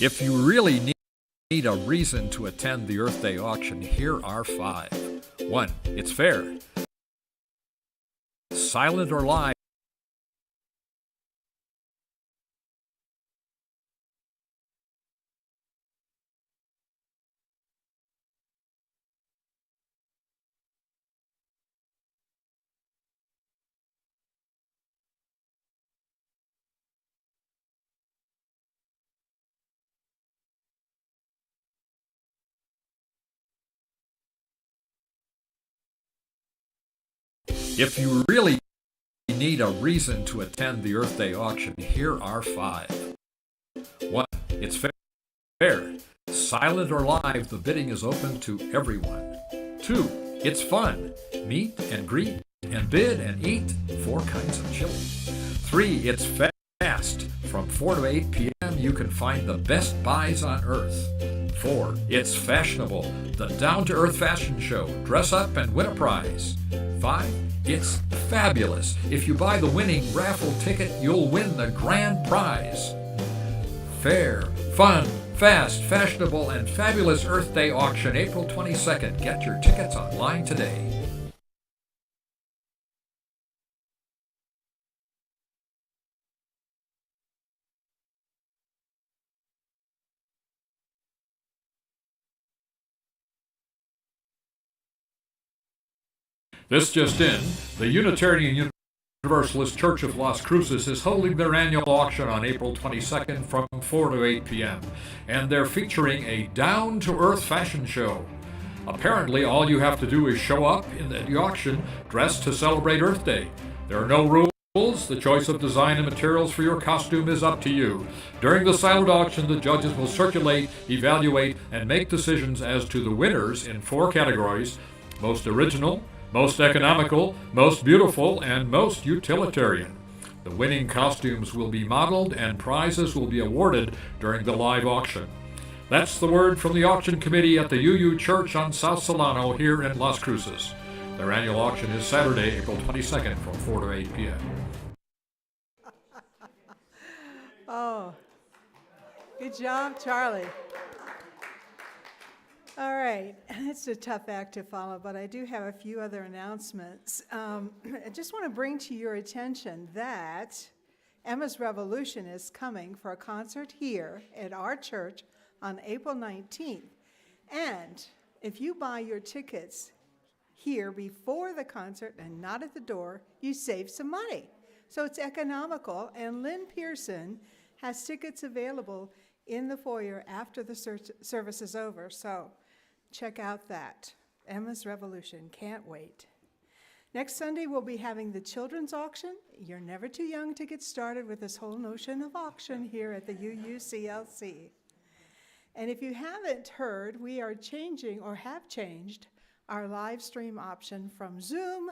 If you really need a reason to attend the Earth Day auction, here are 5. 1. It's fair. Silent or live. If you really need a reason to attend the Earth Day auction, here are 5. 1. It's fair. Silent or live, the bidding is open to everyone. 2. It's fun. Meet and greet and bid and eat 4 kinds of chili. 3. It's fast. From 4 to 8 p.m. you can find the best buys on Earth. 4. It's fashionable. The down-to-earth fashion show. Dress up and win a prize. 5. It's fabulous. If you buy the winning raffle ticket, you'll win the grand prize. Fair, fun, fast, fashionable, and fabulous Earth Day auction, April 22nd. Get your tickets online today. This just in, the Unitarian Universalist Church of Las Cruces is holding their annual auction on April 22nd from 4 to 8 p.m. And they're featuring a down-to-earth fashion show. Apparently, all you have to do is show up in the auction dressed to celebrate Earth Day. There are no rules. The choice of design and materials for your costume is up to you. During the silent auction, the judges will circulate, evaluate, and make decisions as to the winners in 4 categories: most original, most economical, most beautiful, and most utilitarian. The winning costumes will be modeled and prizes will be awarded during the live auction. That's the word from the auction committee at the UU Church on South Solano here in Las Cruces. Their annual auction is Saturday, April 22nd from 4 to 8 p.m. Oh, good job, Charlie. All right, it's a tough act to follow, but I do have a few other announcements. I just want to bring to your attention that Emma's Revolution is coming for a concert here at our church on April 19th. And if you buy your tickets here before the concert and not at the door, you save some money. So it's economical, and Lynn Pearson has tickets available in the foyer after the service is over. So check out that. Emma's Revolution. Can't wait. Next Sunday, we'll be having the children's auction. You're never too young to get started with this whole notion of auction here at the UUCLC. And if you haven't heard, we are changing or have changed our live stream option from Zoom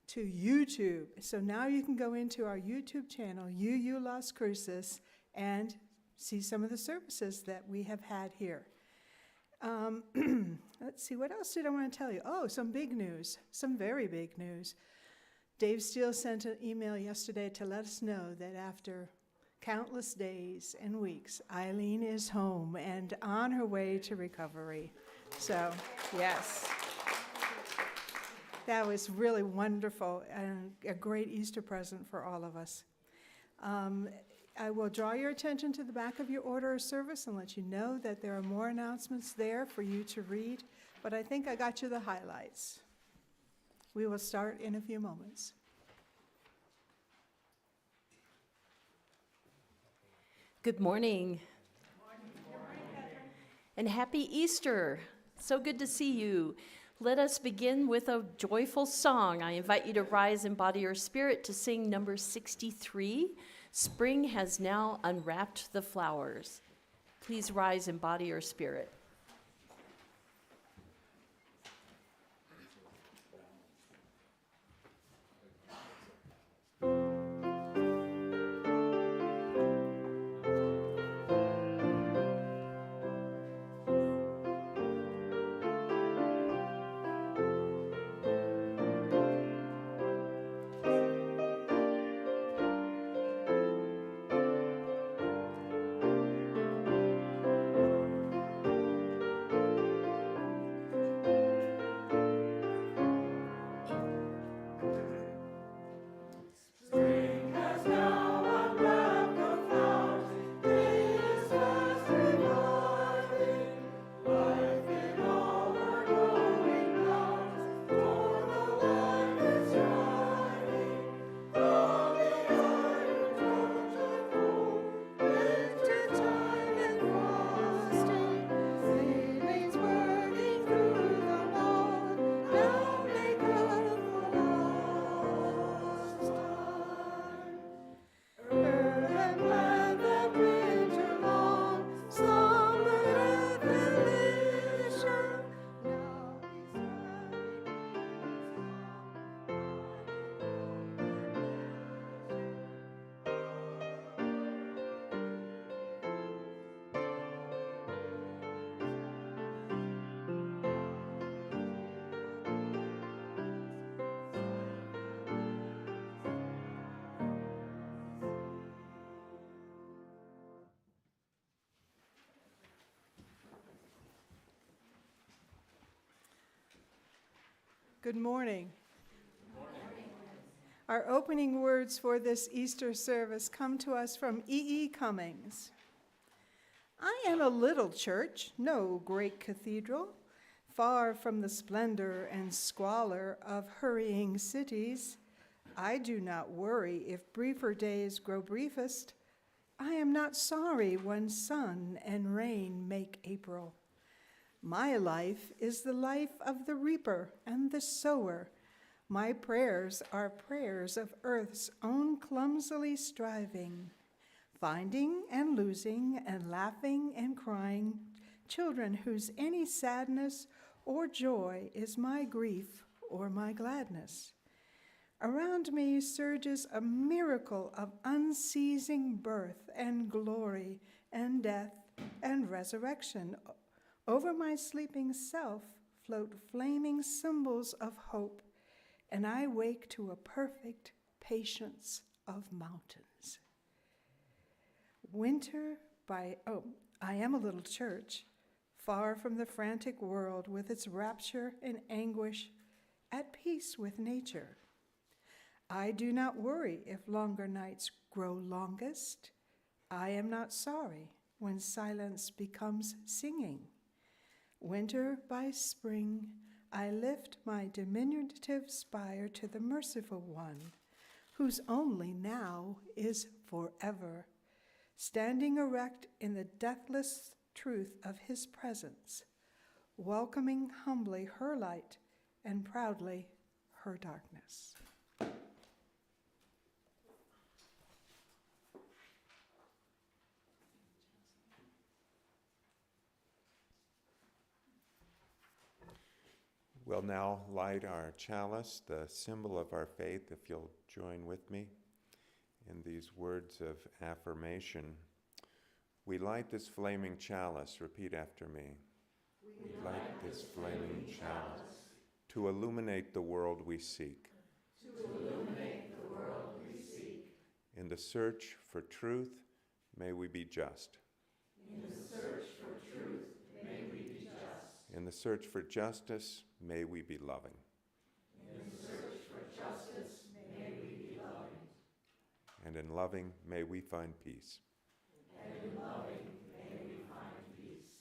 to YouTube. So now you can go into our YouTube channel, UU Las Cruces, and see some of the services that we have had here. Let's see, what else did I want to tell you? Oh, some big news, some very big news. Dave Steele sent an email yesterday to let us know that after countless days and weeks, Eileen is home and on her way to recovery. So, yes. That was really wonderful and a great Easter present for all of us. I will draw your attention to the back of your order of service and let you know that there are more announcements there for you to read, but I think I got you the highlights. We will start in a few moments. Good morning. And happy Easter. So good to see you. Let us begin with a joyful song. I invite you to rise in body or spirit to sing number 63. Spring has now unwrapped the flowers. Please rise in body or spirit. Good morning. Our opening words for this Easter service come to us from E. Cummings. I am a little church, no great cathedral, far from the splendor and squalor of hurrying cities. I do not worry if briefer days grow briefest. I am not sorry when sun and rain make April. My life is the life of the reaper and the sower. My prayers are prayers of earth's own clumsily striving, finding and losing and laughing and crying, children whose any sadness or joy is my grief or my gladness. Around me surges a miracle of unceasing birth and glory and death and resurrection. Over my sleeping self float flaming symbols of hope, and I wake to a perfect patience of mountains. I am a little church, far from the frantic world with its rapture and anguish, at peace with nature. I do not worry if longer nights grow longest. I am not sorry when silence becomes singing. Winter by spring, I lift my diminutive spire to the merciful one, whose only now is forever, standing erect in the deathless truth of his presence, welcoming humbly her light and proudly her darkness. We'll now light our chalice, the symbol of our faith, if you'll join with me in these words of affirmation. We light this flaming chalice, repeat after me. We light this flaming chalice to illuminate the world we seek. To illuminate the world we seek. In the search for truth, may we be just. In the search for truth, may we be just. In the search for justice, may we be loving. In the search for justice, may we be loving. And in loving, may we find peace. And in loving, may we find peace.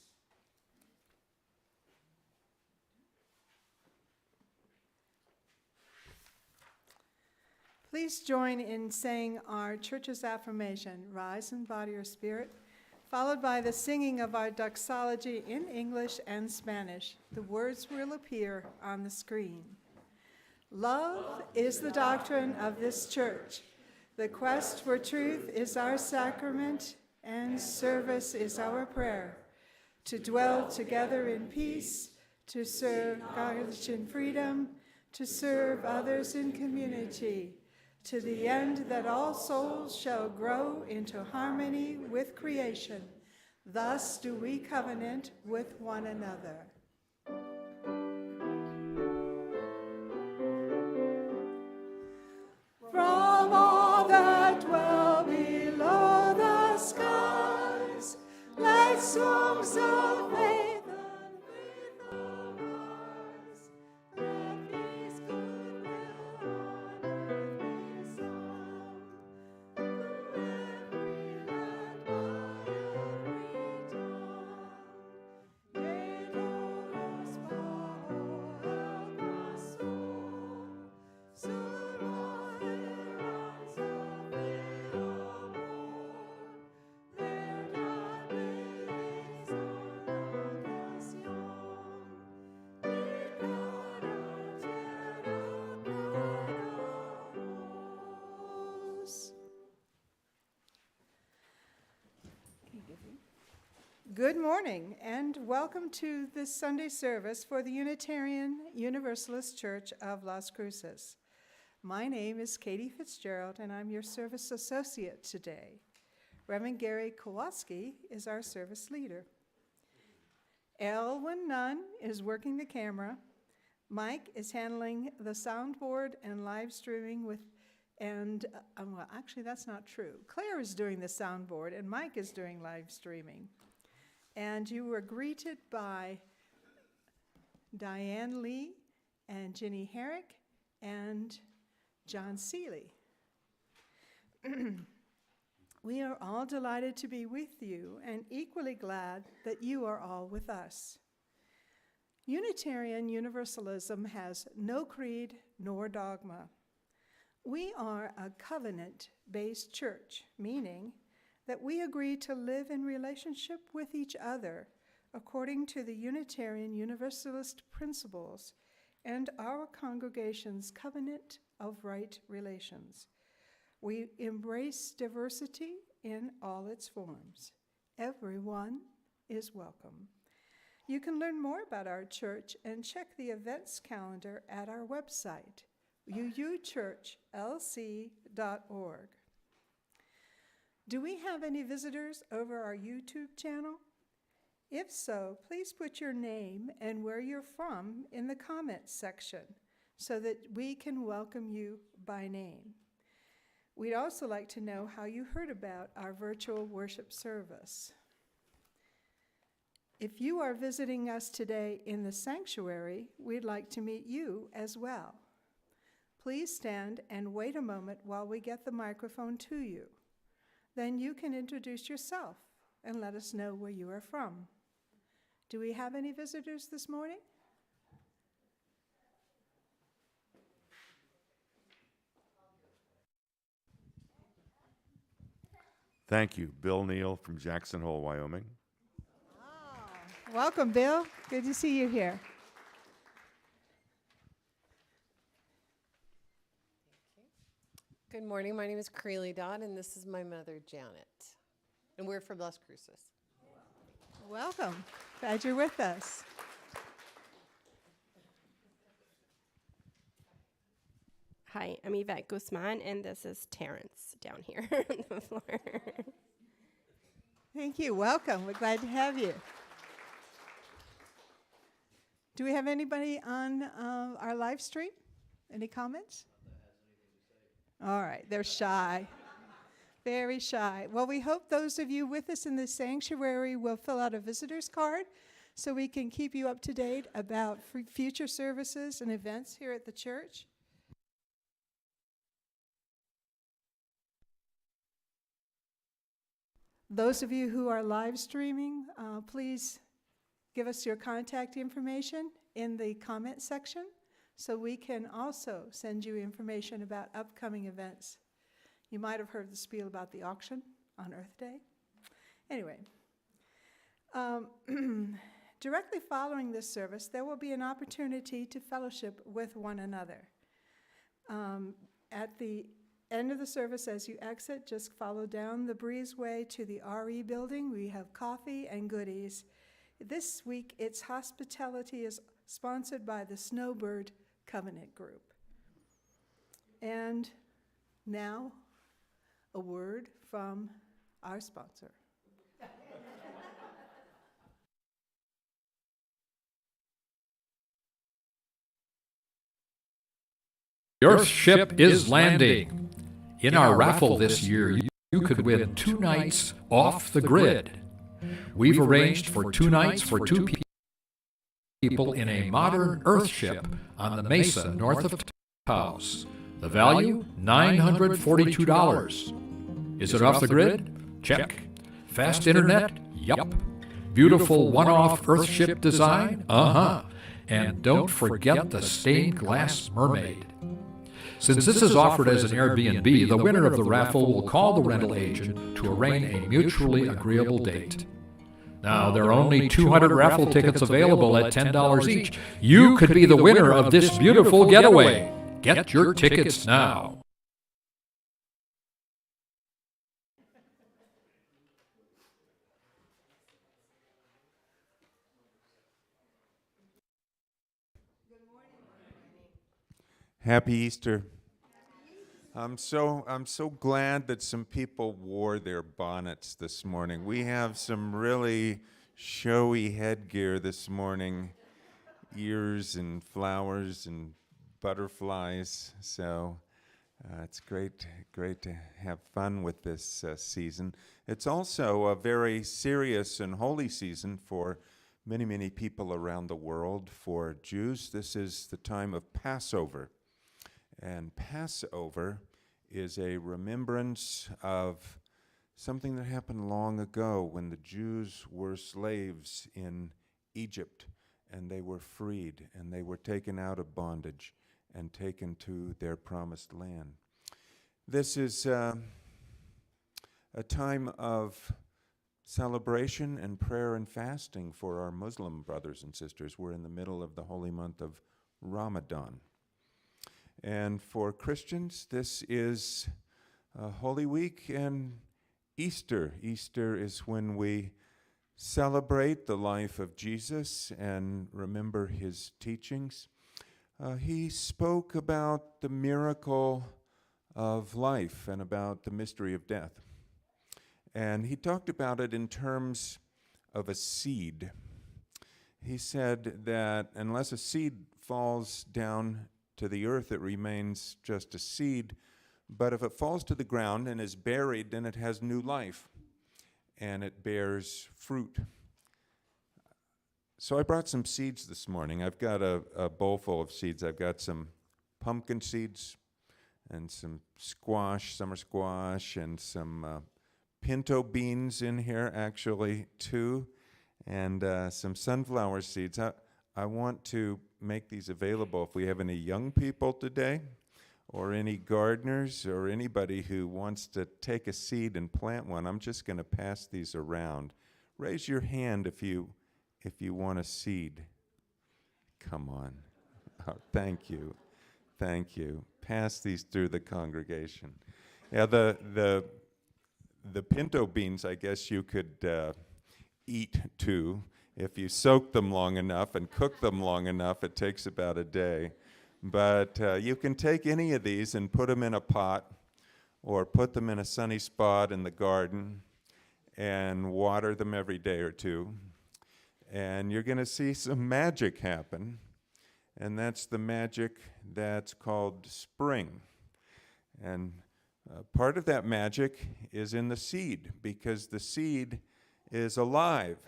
Please join in saying our church's affirmation, Rise in Body or Spirit, followed by the singing of our doxology in English and Spanish. The words will appear on the screen. Love is the doctrine of this church. The quest for truth is our sacrament, and service is our prayer. To dwell together in peace, to serve God in freedom, to serve others in community, to the end that all souls shall grow into harmony with creation. Thus do we covenant with one another. From all that dwell below the skies, let songs of faith unveil the wise. Let peace, goodwill on earth be sung, through every land, by every tongue. Yea, todos bajo el corazón, surround hermanos of el amor. Their God is on ocasión. De cada tierra paramos. Good morning, and welcome to this Sunday service for the Unitarian Universalist Church of Las Cruces. My name is Katie Fitzgerald, and I'm your service associate today. Reverend Gary Kowalski is our service leader. Elwin Nunn is working the camera. Mike is handling the soundboard and live streaming well, actually that's not true. Claire is doing the soundboard, and Mike is doing live streaming. And you were greeted by Diane Lee and Ginny Herrick, and John Seeley. We are all delighted to be with you and equally glad that you are all with us. Unitarian Universalism has no creed nor dogma. We are a covenant-based church, meaning that we agree to live in relationship with each other according to the Unitarian Universalist principles and our congregation's covenant of right relations. We embrace diversity in all its forms. Everyone is welcome. You can learn more about our church and check the events calendar at our website, uuchurchlc.org. Do we have any visitors over our YouTube channel? If so, please put your name and where you're from in the comments section so that we can welcome you by name. We'd also like to know how you heard about our virtual worship service. If you are visiting us today in the sanctuary, we'd like to meet you as well. Please stand and wait a moment while we get the microphone to you. Then you can introduce yourself and let us know where you are from. Do we have any visitors this morning? Thank you. Bill Neal from Jackson Hole, Wyoming. Welcome, Bill. Good to see you here. Good morning. My name is Creely Dodd, and this is my mother, Janet. And we're from Las Cruces. Welcome. Glad you're with us. Hi, I'm Yvette Guzman, and this is Terrence down here on the floor. Thank you. Welcome. We're glad to have you. Do we have anybody on our live stream? Any comments? All right. They're shy. Very shy. Well, we hope those of you with us in the sanctuary will fill out a visitor's card so we can keep you up to date about future services and events here at the church. Those of you who are live streaming, please give us your contact information in the comment section so we can also send you information about upcoming events. You might have heard the spiel about the auction on Earth Day. Anyway, directly following this service, there will be an opportunity to fellowship with one another. At the end of the service, as you exit, just follow down the breezeway to the RE building. We have coffee and goodies. This week, its hospitality is sponsored by the Snowbird Covenant Group. And now, a word from our sponsor. The Earthship is landing. In our raffle this year, you could win 2 nights off the grid. We've arranged for 2 nights for 2 people in a modern Earthship on the Mesa north of Taos. The value, $942. Is it off the grid? Check. Fast internet? Yup. Beautiful one-off Earthship design? Uh-huh. And don't forget the stained glass mermaid. Since this is offered as an Airbnb, the winner of the raffle will call the rental agent to arrange a mutually agreeable date. Now, there are only 200 raffle tickets available at $10 each. You could be the winner of this beautiful getaway. Get your tickets now. Happy Easter. I'm so glad that some people wore their bonnets this morning. We have some really showy headgear this morning, ears and flowers and butterflies. So it's great to have fun with this season. It's also a very serious and holy season for many, many people around the world. For Jews, this is the time of Passover. And Passover is a remembrance of something that happened long ago when the Jews were slaves in Egypt, and they were freed, and they were taken out of bondage and taken to their promised land. This is a time of celebration and prayer and fasting for our Muslim brothers and sisters. We're in the middle of the holy month of Ramadan. And for Christians, this is Holy Week and Easter. Easter is when we celebrate the life of Jesus and remember his teachings. He spoke about the miracle of life and about the mystery of death. And he talked about it in terms of a seed. He said that unless a seed falls down to the earth, it remains just a seed. But if it falls to the ground and is buried, then it has new life, and it bears fruit. So I brought some seeds this morning. I've got a bowl full of seeds. I've got some pumpkin seeds and some squash, summer squash, and some pinto beans in here, actually, too, and some sunflower seeds. I want to make these available if we have any young people today, or any gardeners, or anybody who wants to take a seed and plant one. I'm just going to pass these around. Raise your hand if you want a seed. Come on. Oh, thank you. Thank you. Pass these through the congregation. Yeah, the pinto beans, I guess you could eat too. If you soak them long enough and cook them long enough, it takes about a day. But you can take any of these and put them in a pot or put them in a sunny spot in the garden and water them every day or two. And you're going to see some magic happen. And that's the magic that's called spring. And part of that magic is in the seed, because the seed is alive.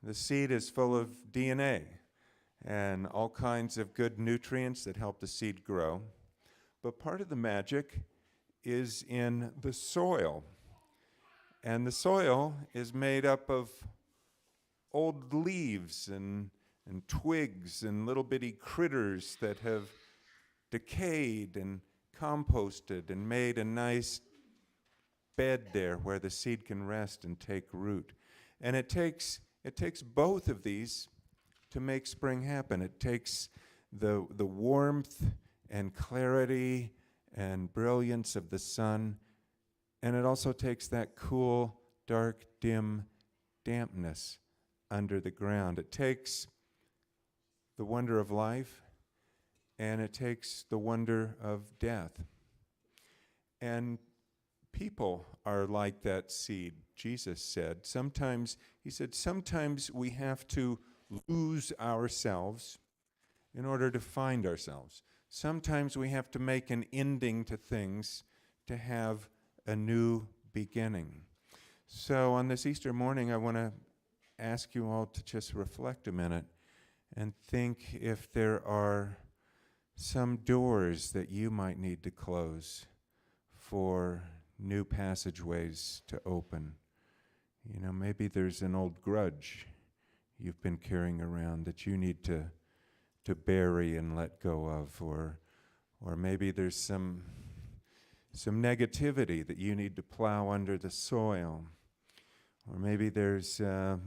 The seed is full of DNA and all kinds of good nutrients that help the seed grow. But part of the magic is in the soil. And the soil is made up of old leaves and twigs and little bitty critters that have decayed and composted and made a nice bed there where the seed can rest and take root. And it takes both of these to make spring happen. It takes the warmth and clarity and brilliance of the sun, and it also takes that cool, dark, dim dampness under the ground. It takes the wonder of life, and it takes the wonder of death. And people are like that seed, Jesus said. He said, sometimes we have to lose ourselves in order to find ourselves. Sometimes we have to make an ending to things to have a new beginning. So on this Easter morning, I want to ask you all to just reflect a minute and think if there are some doors that you might need to close for new passageways to open. You know, maybe there's an old grudge you've been carrying around that you need to bury and let go of, or maybe there's some negativity that you need to plow under the soil, or maybe there's a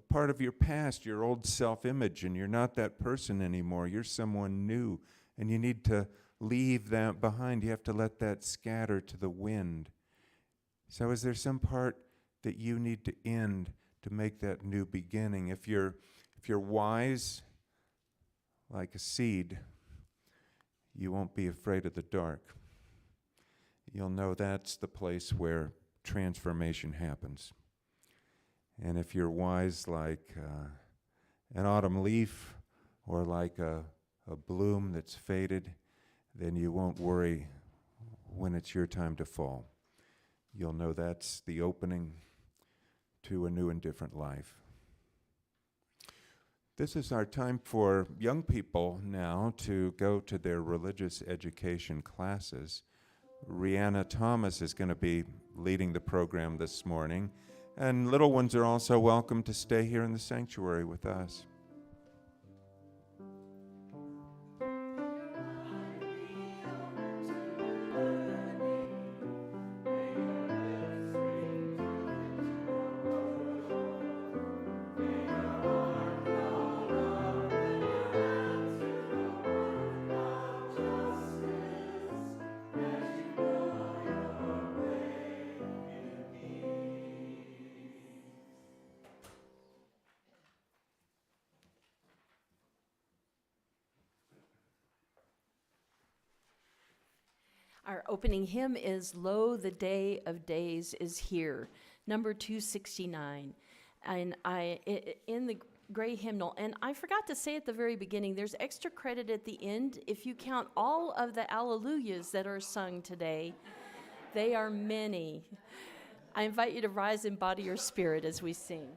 part of your past, your old self-image, and you're not that person anymore. You're someone new, and you need to leave that behind. You have to let that scatter to the wind. So is there some part that you need to end to make that new beginning? If you're wise like a seed, you won't be afraid of the dark. You'll know that's the place where transformation happens. And if you're wise like an autumn leaf or like a bloom that's faded, then you won't worry when it's your time to fall. You'll know that's the opening to a new and different life. This is our time for young people now to go to their religious education classes. Rihanna Thomas is going to be leading the program this morning, and little ones are also welcome to stay here in the sanctuary with us. Our opening hymn is Lo, the Day of Days is Here, number 269. And in the gray hymnal, and I forgot to say at the very beginning, there's extra credit at the end. If you count all of the alleluias that are sung today, they are many. I invite you to rise in body or spirit as we sing.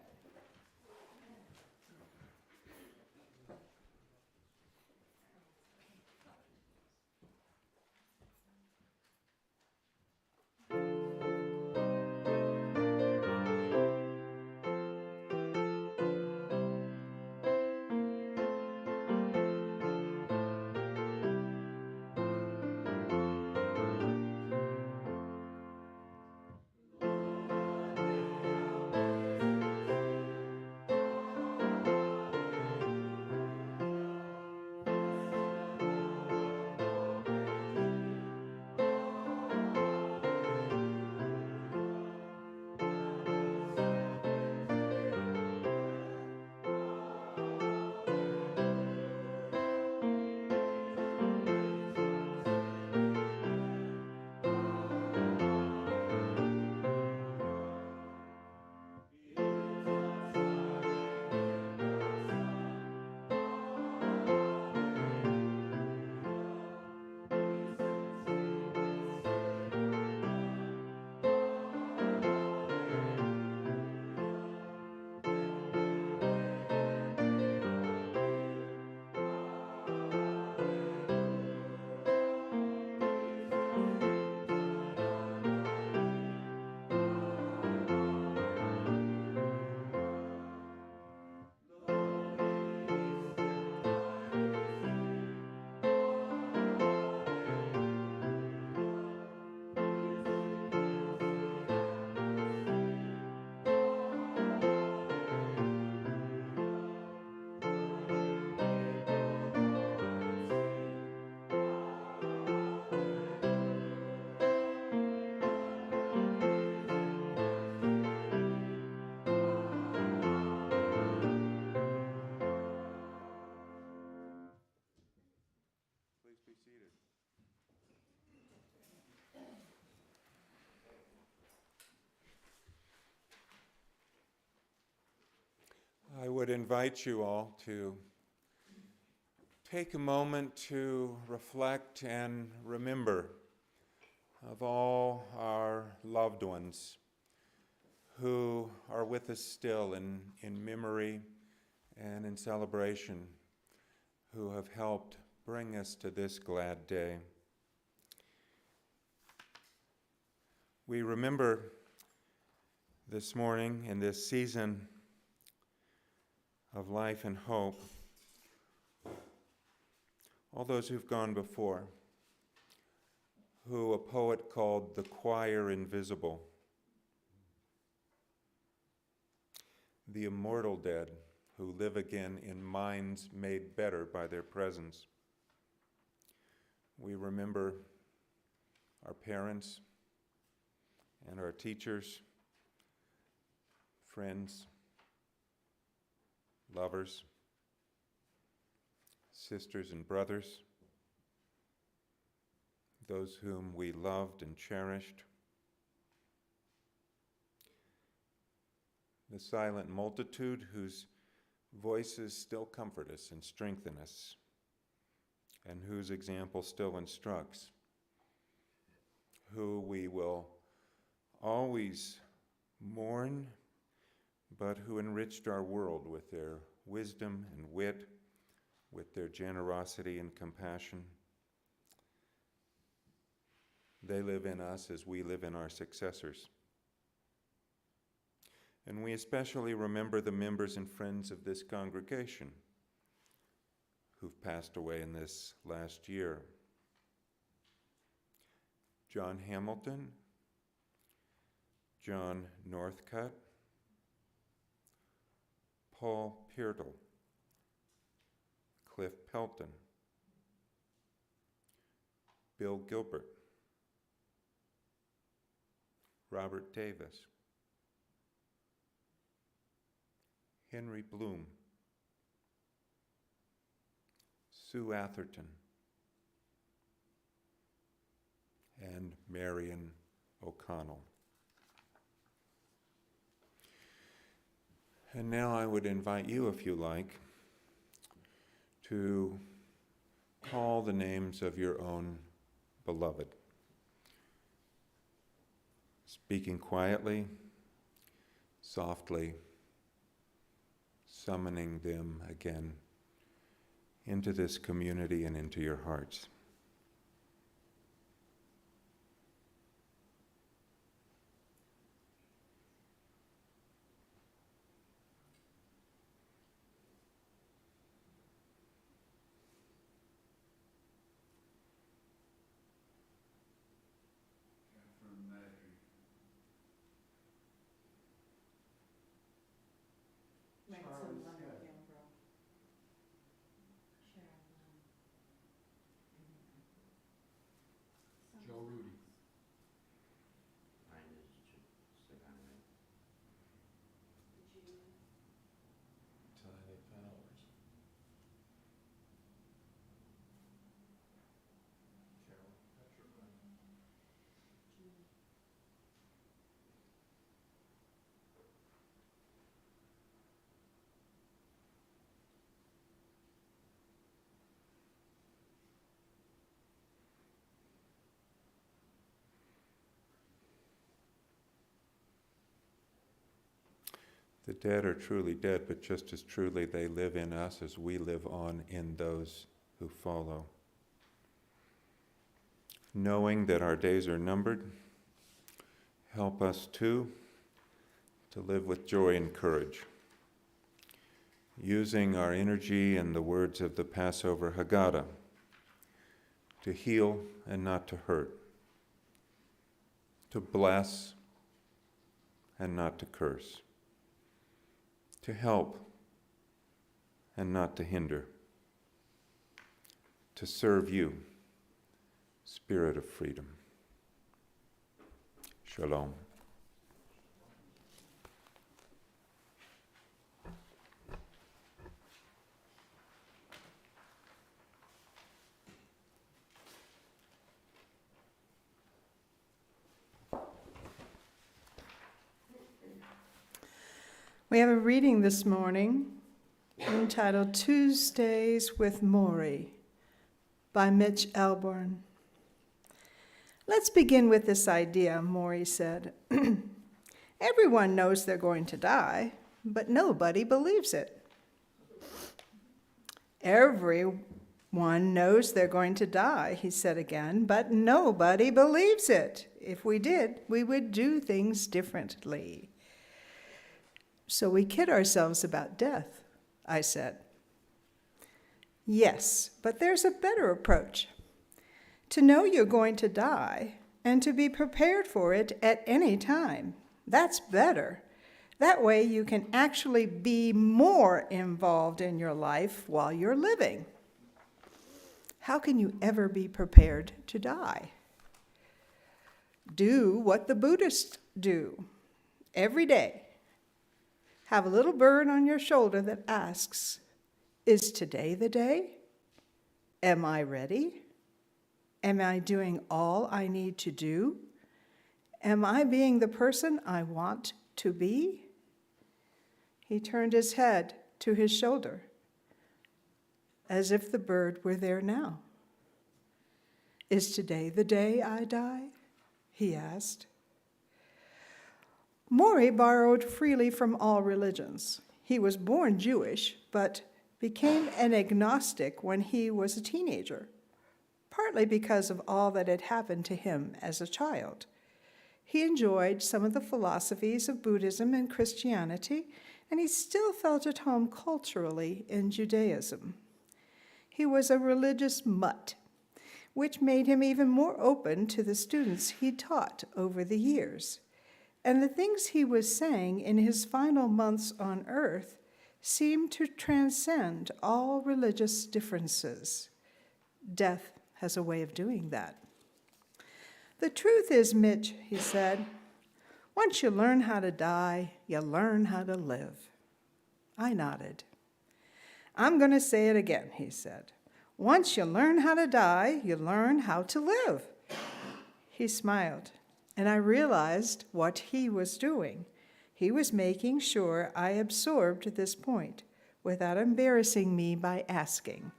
I would invite you all to take a moment to reflect and remember of all our loved ones who are with us still in memory and in celebration, who have helped bring us to this glad day. We remember this morning in this season of life and hope all those who've gone before, who a poet called the choir invisible, the immortal dead who live again in minds made better by their presence. We remember our parents and our teachers, friends, lovers, sisters and brothers, those whom we loved and cherished, the silent multitude whose voices still comfort us and strengthen us, and whose example still instructs, who we will always mourn, but who enriched our world with their wisdom and wit, with their generosity and compassion. They live in us as we live in our successors. And we especially remember the members and friends of this congregation who've passed away in this last year. John Hamilton, John Northcutt, Paul Peartle, Cliff Pelton, Bill Gilbert, Robert Davis, Henry Bloom, Sue Atherton, and Marion O'Connell. And now I would invite you, if you like, to call the names of your own beloved. Speaking quietly, softly, summoning them again into this community and into your hearts. The dead are truly dead, but just as truly they live in us as we live on in those who follow. Knowing that our days are numbered, help us too to live with joy and courage, using our energy and the words of the Passover Haggadah to heal and not to hurt, to bless and not to curse, to help and not to hinder, to serve you, Spirit of freedom. Shalom. We have a reading this morning entitled Tuesdays with Morrie by Mitch Elborn. Let's begin with this idea, Morrie said. Everyone knows they're going to die, but nobody believes it. Everyone knows they're going to die, he said again, but nobody believes it. If we did, we would do things differently. So we kid ourselves about death, I said. Yes, but there's a better approach. To know you're going to die and to be prepared for it at any time. That's better. That way you can actually be more involved in your life while you're living. How can you ever be prepared to die? Do what the Buddhists do every day. Have a little bird on your shoulder that asks, is today the day? Am I ready? Am I doing all I need to do? Am I being the person I want to be? He turned his head to his shoulder, as if the bird were there now. Is today the day I die? He asked. Morrie borrowed freely from all religions. He was born Jewish, but became an agnostic when he was a teenager, partly because of all that had happened to him as a child. He enjoyed some of the philosophies of Buddhism and Christianity, and he still felt at home culturally in Judaism. He was a religious mutt, which made him even more open to the students he taught over the years. And the things he was saying in his final months on earth seemed to transcend all religious differences. Death has a way of doing that. The truth is, Mitch, he said, once you learn how to die, you learn how to live. I nodded. I'm going to say it again, he said. Once you learn how to die, you learn how to live. He smiled, and I realized what he was doing. He was making sure I absorbed this point without embarrassing me by asking.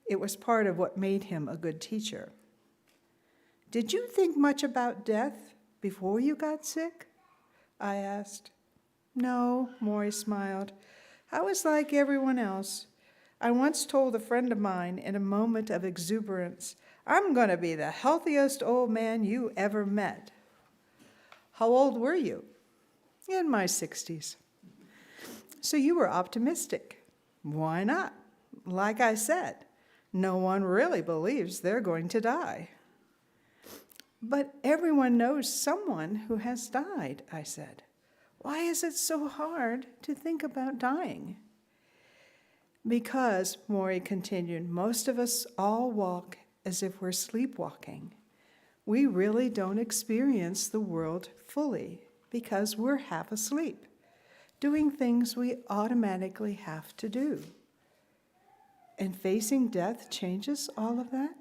It was part of what made him a good teacher. Did you think much about death before you got sick? I asked. No, Morrie smiled. I was like everyone else. I once told a friend of mine in a moment of exuberance, I'm going to be the healthiest old man you ever met. How old were you? In my 60s. So you were optimistic. Why not? Like I said, no one really believes they're going to die. But everyone knows someone who has died, I said. Why is it so hard to think about dying? Because, Morrie continued, most of us all walk as if we're sleepwalking. We really don't experience the world fully because we're half asleep, doing things we automatically have to do. And facing death changes all of that?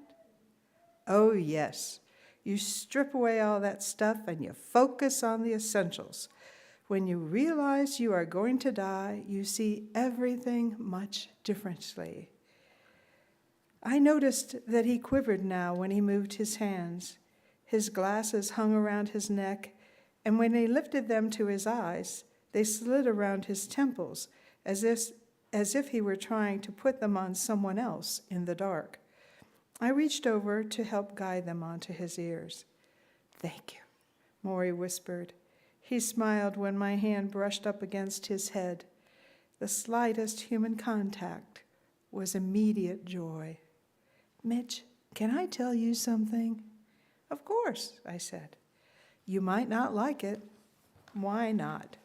Oh, yes. You strip away all that stuff and you focus on the essentials. When you realize you are going to die, you see everything much differently. I noticed that he quivered now when he moved his hands. His glasses hung around his neck, and when he lifted them to his eyes, they slid around his temples as if he were trying to put them on someone else in the dark. I reached over to help guide them onto his ears. Thank you, Morrie whispered. He smiled when my hand brushed up against his head. The slightest human contact was immediate joy. Mitch, can I tell you something? Of course, I said. You might not like it. Why not?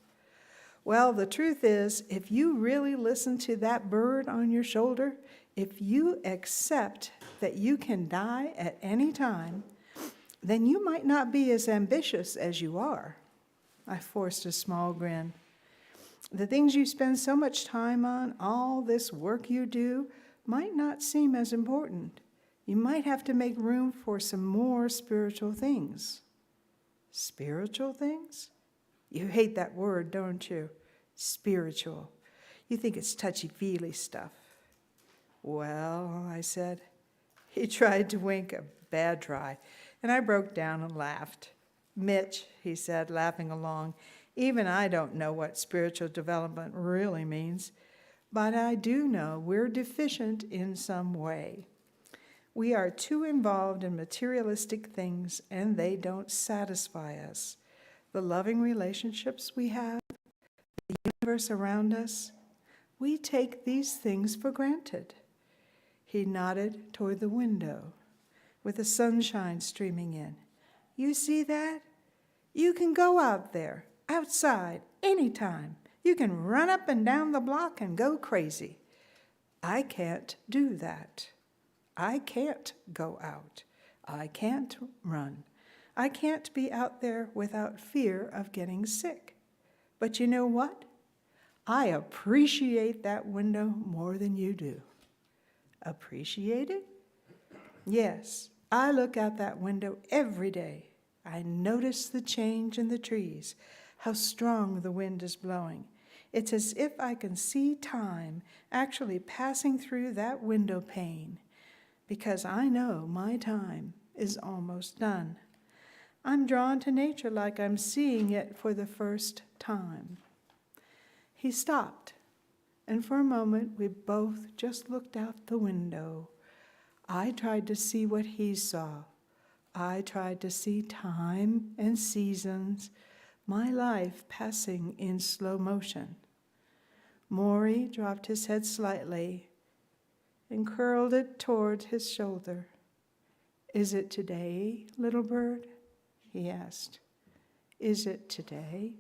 Well, the truth is, if you really listen to that bird on your shoulder, if you accept that you can die at any time, then you might not be as ambitious as you are. I forced a small grin. The things you spend so much time on, all this work you do, might not seem as important. You might have to make room for some more spiritual things. Spiritual things? You hate that word, don't you? Spiritual. You think it's touchy-feely stuff. Well, I said. He tried to wink, a bad try, and I broke down and laughed. Mitch, he said, laughing along, even I don't know what spiritual development really means, but I do know we're deficient in some way. We are too involved in materialistic things, and they don't satisfy us. The loving relationships we have, the universe around us, we take these things for granted. He nodded toward the window with the sunshine streaming in. You see that? You can go out there, outside, anytime. You can run up and down the block and go crazy. I can't do that. I can't go out. I can't run. I can't be out there without fear of getting sick. But you know what? I appreciate that window more than you do. Appreciate it? Yes, I look out that window every day. I notice the change in the trees, how strong the wind is blowing. It's as if I can see time actually passing through that window pane, because I know my time is almost done. I'm drawn to nature like I'm seeing it for the first time. He stopped, and for a moment we both just looked out the window. I tried to see what he saw. I tried to see time and seasons, my life passing in slow motion. Morrie dropped his head slightly and curled it toward his shoulder. "Is it today, little bird?" he asked. "Is it today?"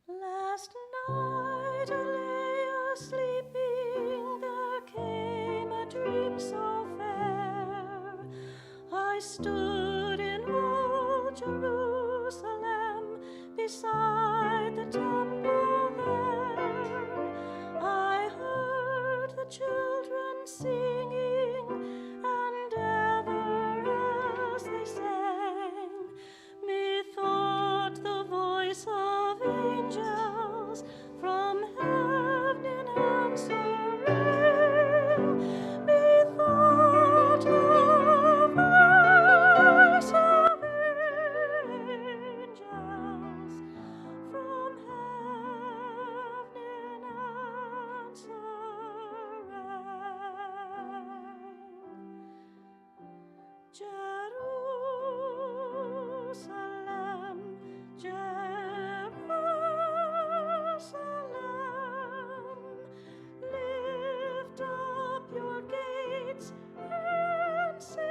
Last night I lay a-sleeping, there came a dream so fair. I stood in old Jerusalem, beside the temple there. I heard the children singing, and ever as they sang, methought the voice of angels from heaven answering. Methought the voice of angels from heaven answering. Jerusalem, Jerusalem, lift up your gates and sing.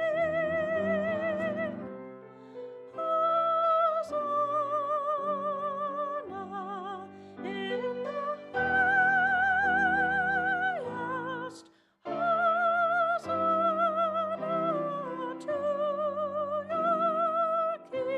Hosanna in the highest. Hosanna to your King.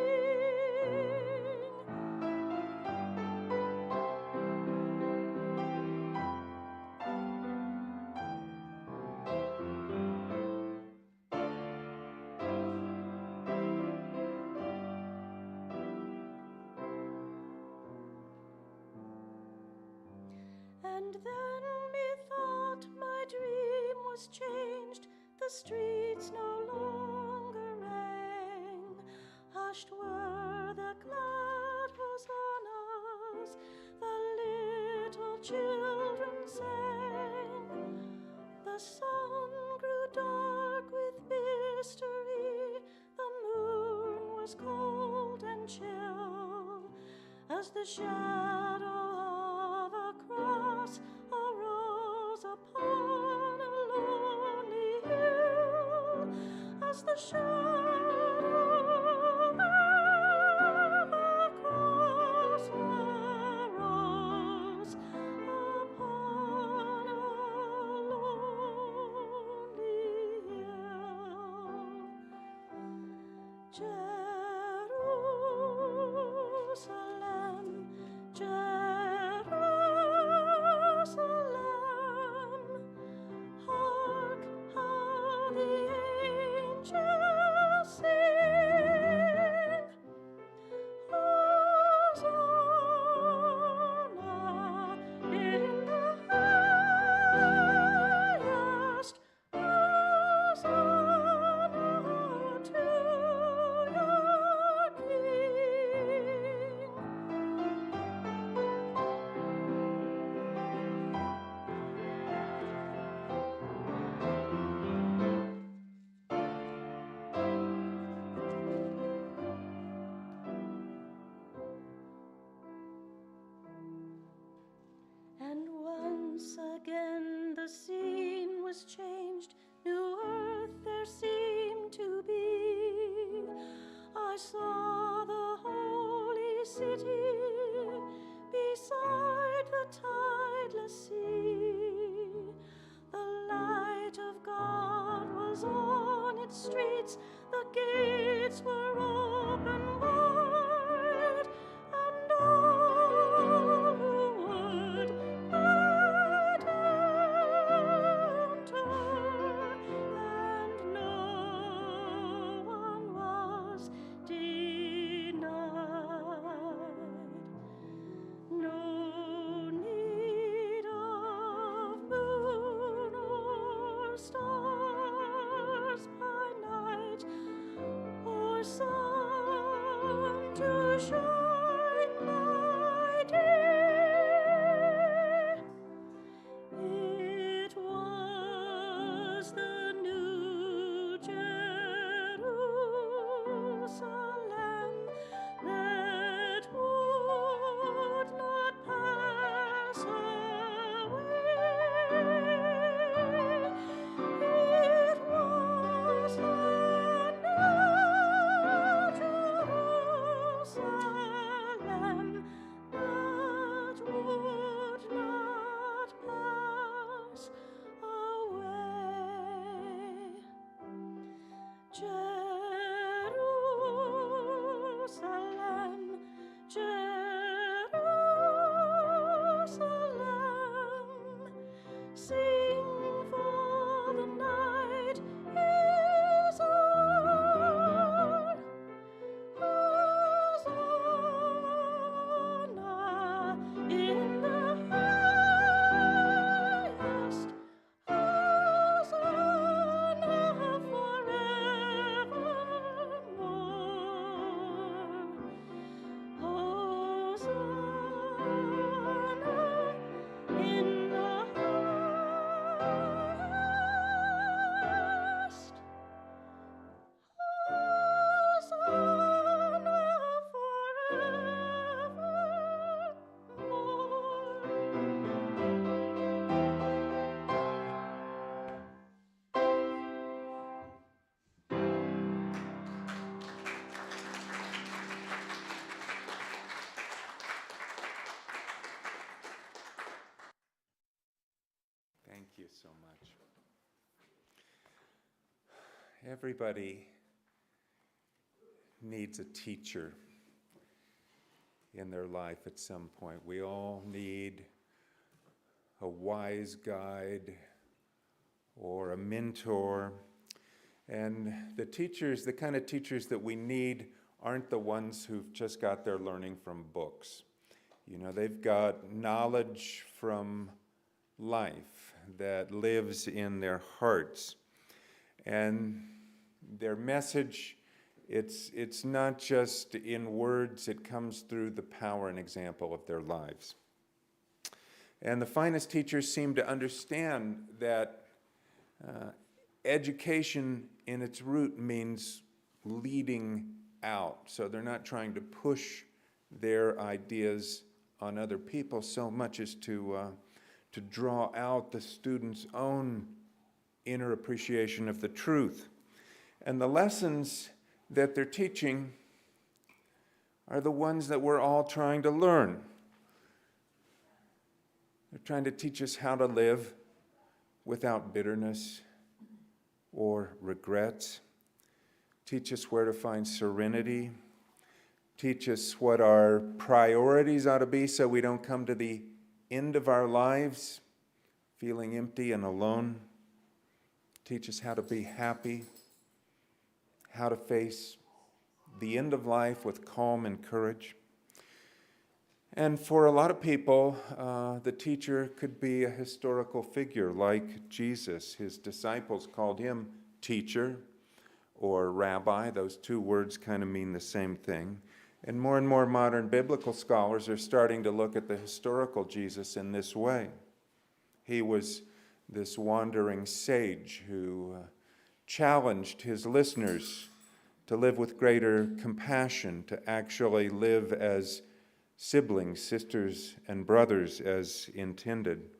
And then methought my dream was changed, the streets no longer rang. Hushed were the glad hosannas, the little children sang. The sun grew dark with mystery, the moon was cold and chill, as the shadow of a cross arose upon a lonely hill, as the shadow of a cross arose upon a lonely hill. Jerusalem, Jerusalem, hark how the angels sing. Hosanna in the highest. Hosanna to your King. And once again the scene was changed, new earth there seemed to be. I saw the holy city beside the tideless sea. The light of God was on its streets, the gates were shine, my dear. It was the New Jerusalem that would not pass away. It was the New Jerusalem that would not pass away. Jerusalem, Jerusalem, sing, for the night is o'er. Hosanna in the highest, Hosanna forevermore. Hosanna in the highest, Hosanna Thank you so much. Everybody needs a teacher in their life at some point. We all need a wise guide or a mentor. And the teachers, the kind of teachers that we need, aren't the ones who've just got their learning from books. You know, they've got knowledge from life that lives in their hearts. And their message, it's not just in words, it comes through the power and example of their lives. And the finest teachers seem to understand that education in its root means leading out. So they're not trying to push their ideas on other people so much as to draw out the student's own inner appreciation of the truth. And the lessons that they're teaching are the ones that we're all trying to learn. They're trying to teach us how to live without bitterness or regrets, teach us where to find serenity, teach us what our priorities ought to be so we don't come to the end of our lives feeling empty and alone, teach us how to be happy, how to face the end of life with calm and courage. And for a lot of people, the teacher could be a historical figure like Jesus. His disciples called him teacher or rabbi. Those two words kind of mean the same thing. And more modern biblical scholars are starting to look at the historical Jesus in this way. He was this wandering sage who challenged his listeners to live with greater compassion, to actually live as siblings, sisters, and brothers as intended.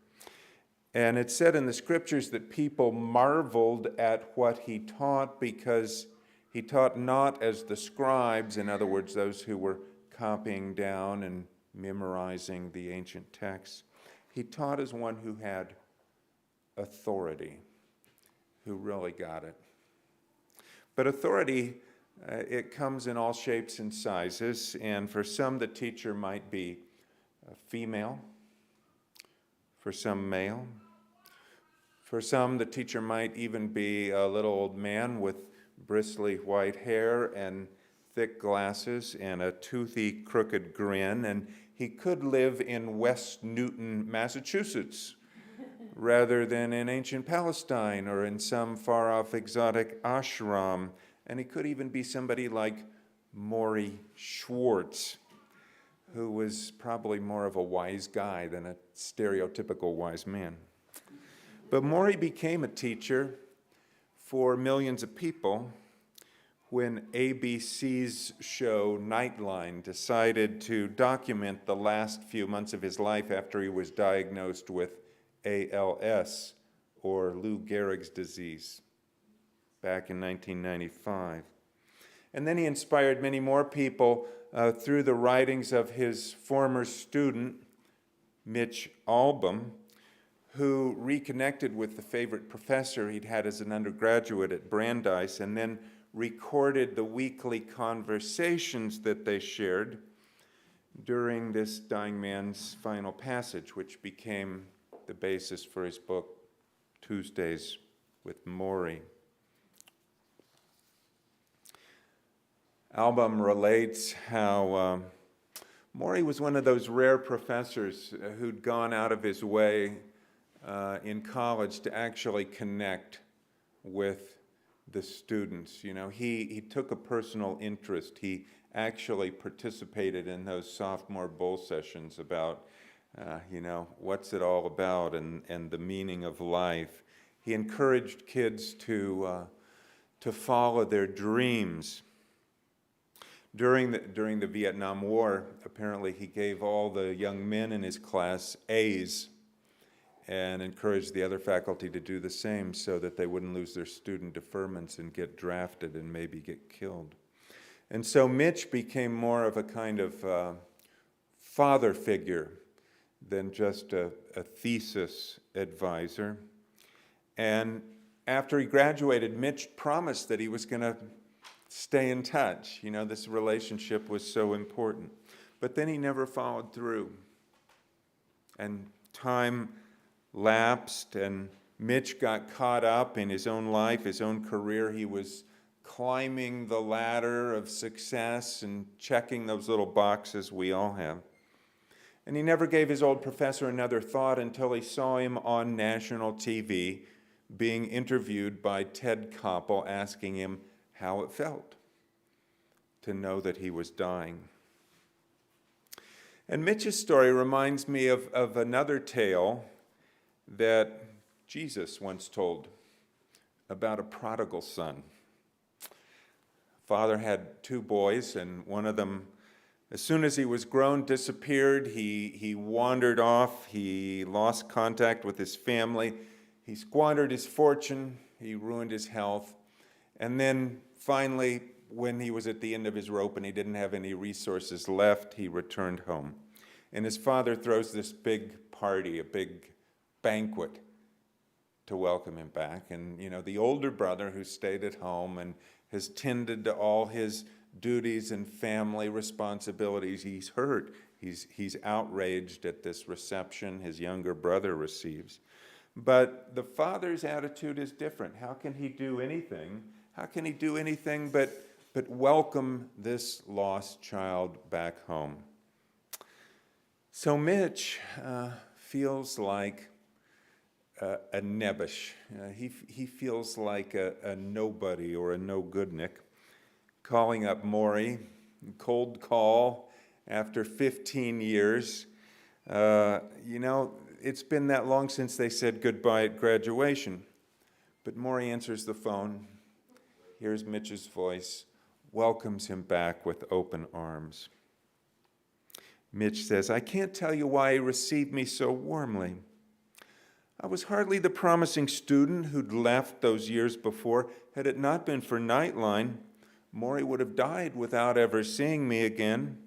And it's said in the scriptures that people marveled at what he taught because he taught not as the scribes, in other words, those who were copying down and memorizing the ancient texts. He taught as one who had authority, who really got it. But authority, it comes in all shapes and sizes, and for some the teacher might be female, for some male. For some the teacher might even be a little old man with bristly white hair and thick glasses and a toothy, crooked grin, and he could live in West Newton, Massachusetts, rather than in ancient Palestine or in some far-off exotic ashram. And he could even be somebody like Morrie Schwartz, who was probably more of a wise guy than a stereotypical wise man. But Morrie became a teacher for millions of people when ABC's show Nightline decided to document the last few months of his life after he was diagnosed with ALS, or Lou Gehrig's disease, back in 1995. And then he inspired many more people through the writings of his former student, Mitch Albom, who reconnected with the favorite professor he'd had as an undergraduate at Brandeis, and then recorded the weekly conversations that they shared during this dying man's final passage, which became the basis for his book, Tuesdays with Morrie. Albom relates how Morrie was one of those rare professors who'd gone out of his way in college to actually connect with the students. You know, he took a personal interest. He actually participated in those sophomore bowl sessions about, what's it all about and the meaning of life. He encouraged kids to follow their dreams. During the Vietnam War, apparently he gave all the young men in his class A's and encouraged the other faculty to do the same so that they wouldn't lose their student deferments and get drafted and maybe get killed. And so Mitch became more of a kind of father figure than just a thesis advisor. And after he graduated, Mitch promised that he was going to stay in touch. You know, this relationship was so important. But then he never followed through. And time lapsed, and Mitch got caught up in his own life, his own career. He was climbing the ladder of success and checking those little boxes we all have. And he never gave his old professor another thought until he saw him on national TV being interviewed by Ted Koppel, asking him how it felt to know that he was dying. And Mitch's story reminds me of another tale that Jesus once told about a prodigal son. Father had two boys, and one of them, as soon as he was grown, disappeared. He wandered off. He lost contact with his family. He squandered his fortune. He ruined his health. And then finally, when he was at the end of his rope and he didn't have any resources left, he returned home. And his father throws this big party, a big banquet to welcome him back. And, you know, the older brother who stayed at home and has tended to all his duties and family responsibilities, he's hurt. He's outraged at this reception his younger brother receives. But the father's attitude is different. How can he do anything? How can he do anything but welcome this lost child back home? So Mitch feels like a nebbish. He feels like a nobody or a no-goodnik, calling up Morrie, cold call after 15 years. It's been that long since they said goodbye at graduation. But Morrie answers the phone, hears Mitch's voice, welcomes him back with open arms. Mitch says, "I can't tell you why he received me so warmly. I was hardly the promising student who'd left those years before. Had it not been for Nightline, Morrie would have died without ever seeing me again.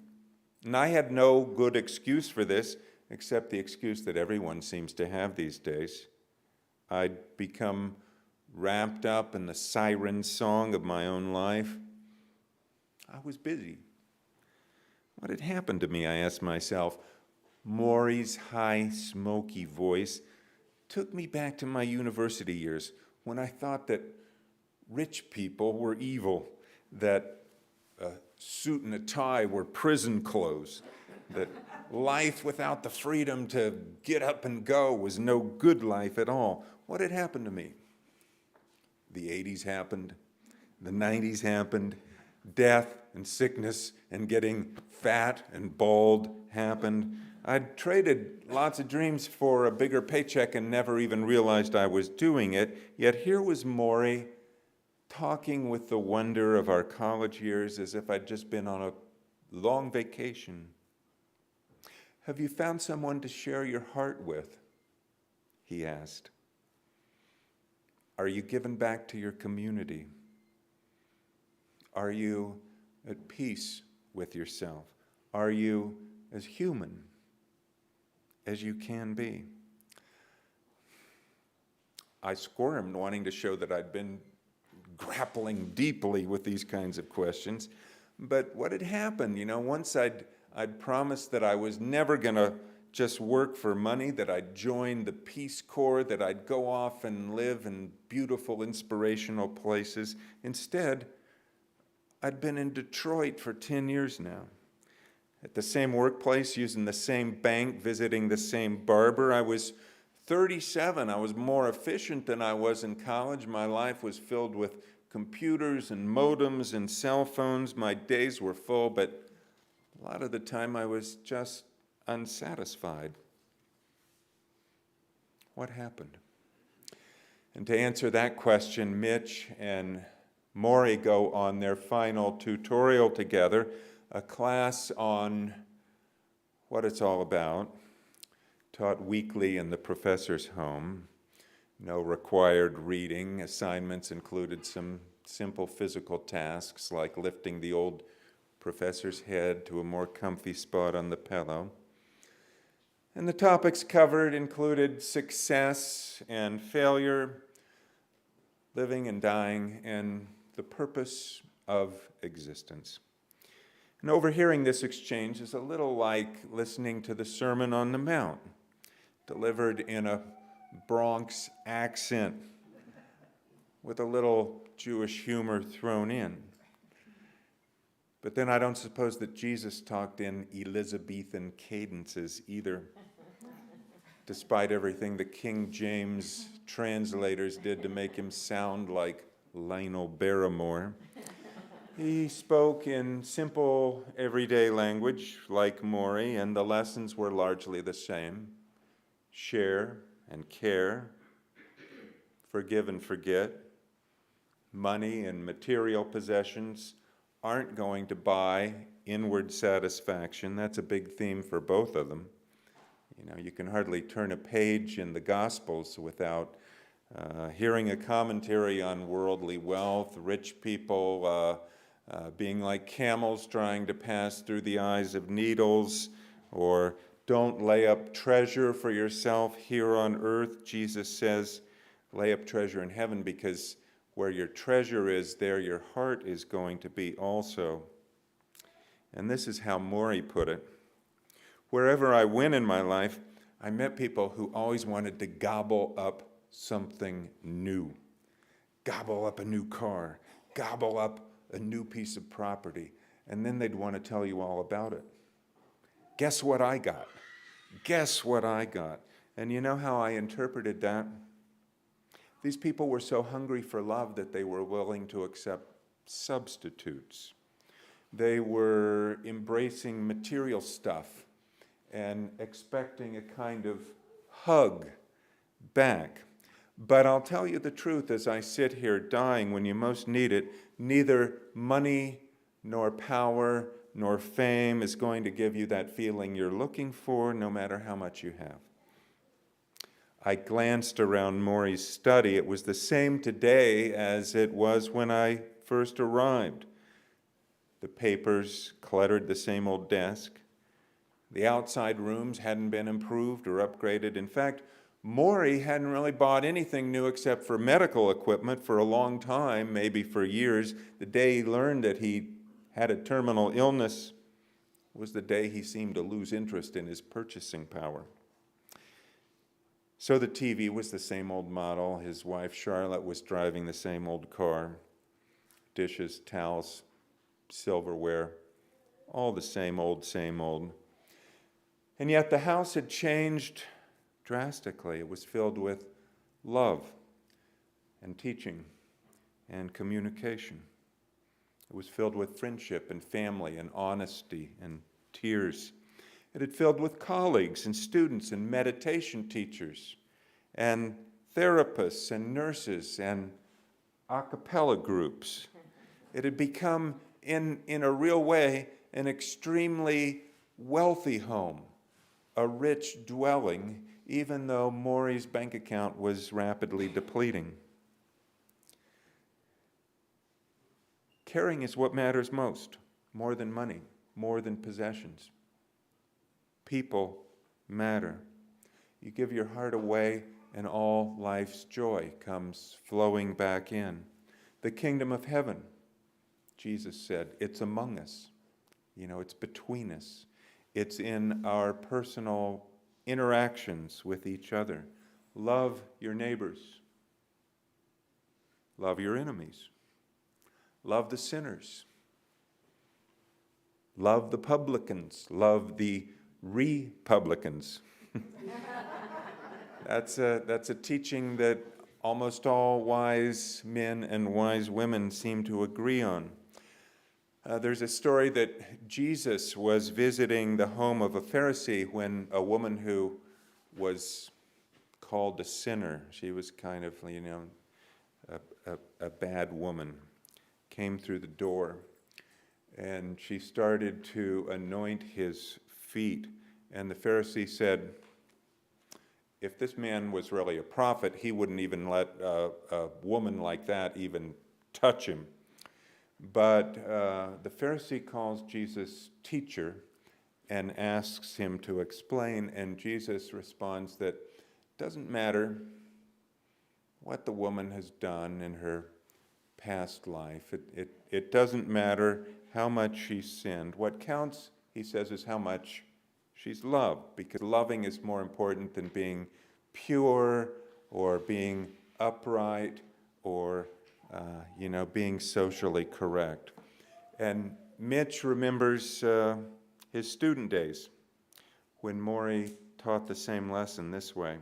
And I had no good excuse for this, except the excuse that everyone seems to have these days. I'd become wrapped up in the siren song of my own life. I was busy. What had happened to me, I asked myself. Morrie's high, smoky voice took me back to my university years when I thought that rich people were evil, that a suit and a tie were prison clothes, that life without the freedom to get up and go was no good life at all. What had happened to me? The 80s happened, the 90s happened, death and sickness and getting fat and bald happened. I'd traded lots of dreams for a bigger paycheck and never even realized I was doing it. Yet here was Morrie talking with the wonder of our college years as if I'd just been on a long vacation. "Have you found someone to share your heart with?" he asked. "Are you given back to your community? Are you at peace with yourself? Are you as human as you can be?" I squirmed, wanting to show that I'd been grappling deeply with these kinds of questions. But what had happened, once I'd promised that I was never going to just work for money, that I'd join the Peace Corps, that I'd go off and live in beautiful, inspirational places. Instead, I'd been in Detroit for 10 years now. At the same workplace, using the same bank, visiting the same barber. I was 37. I was more efficient than I was in college. My life was filled with computers and modems and cell phones. My days were full, but a lot of the time I was just unsatisfied. What happened? And to answer that question, Mitch and Morrie go on their final tutorial together, a class on what it's all about, taught weekly in the professor's home. No required reading. Assignments included some simple physical tasks like lifting the old professor's head to a more comfy spot on the pillow. And the topics covered included success and failure, living and dying, and the purpose of existence. And overhearing this exchange is a little like listening to the Sermon on the Mount, delivered in a Bronx accent with a little Jewish humor thrown in. But then I don't suppose that Jesus talked in Elizabethan cadences either, despite everything the King James translators did to make him sound like Lionel Barrymore. He spoke in simple, everyday language like Morrie, and the lessons were largely the same. Share and care, forgive and forget. Money and material possessions aren't going to buy inward satisfaction. That's a big theme for both of them. You can hardly turn a page in the Gospels without hearing a commentary on worldly wealth, rich people being like camels trying to pass through the eyes of needles, or don't lay up treasure for yourself here on earth. Jesus says, lay up treasure in heaven, because where your treasure is, there your heart is going to be also. And this is how Morrie put it. Wherever I went in my life, I met people who always wanted to gobble up something new. Gobble up a new car, gobble up a new piece of property, and then they'd want to tell you all about it. Guess what I got? Guess what I got? And you know how I interpreted that? These people were so hungry for love that they were willing to accept substitutes. They were embracing material stuff and expecting a kind of hug back. But I'll tell you the truth, as I sit here dying when you most need it, neither money nor power nor fame is going to give you that feeling you're looking for, no matter how much you have. I glanced around Morrie's study. It was the same today as it was when I first arrived. The papers cluttered the same old desk. The outside rooms hadn't been improved or upgraded. In fact, Morrie hadn't really bought anything new except for medical equipment for a long time, maybe for years. The day he learned that he had a terminal illness was the day he seemed to lose interest in his purchasing power. So the TV was the same old model. His wife, Charlotte, was driving the same old car. Dishes, towels, silverware, all the same old, same old. And yet the house had changed drastically. It was filled with love and teaching and communication. It was filled with friendship and family and honesty and tears. It had filled with colleagues and students and meditation teachers and therapists and nurses and a cappella groups. It had become, in a real way, an extremely wealthy home, a rich dwelling, even though Morrie's bank account was rapidly depleting. Caring is what matters most, more than money, more than possessions. People matter. You give your heart away, and all life's joy comes flowing back in. The kingdom of heaven, Jesus said, it's among us. It's between us. It's in our personal interactions with each other. Love your neighbors. Love your enemies. Love the sinners. Love the publicans. Love the republicans. That's a teaching that almost all wise men and wise women seem to agree on. There's a story that Jesus was visiting the home of a Pharisee when a woman who was called a sinner, she was kind of, a bad woman, came through the door, and she started to anoint his feet. And the Pharisee said, if this man was really a prophet, he wouldn't even let a woman like that even touch him. But the Pharisee calls Jesus teacher and asks him to explain, and Jesus responds that it doesn't matter what the woman has done in her past life. It doesn't matter how much she sinned. What counts, he says, is how much she's loved, because loving is more important than being pure or being upright or being socially correct. And Mitch remembers his student days when Morrie taught the same lesson this way.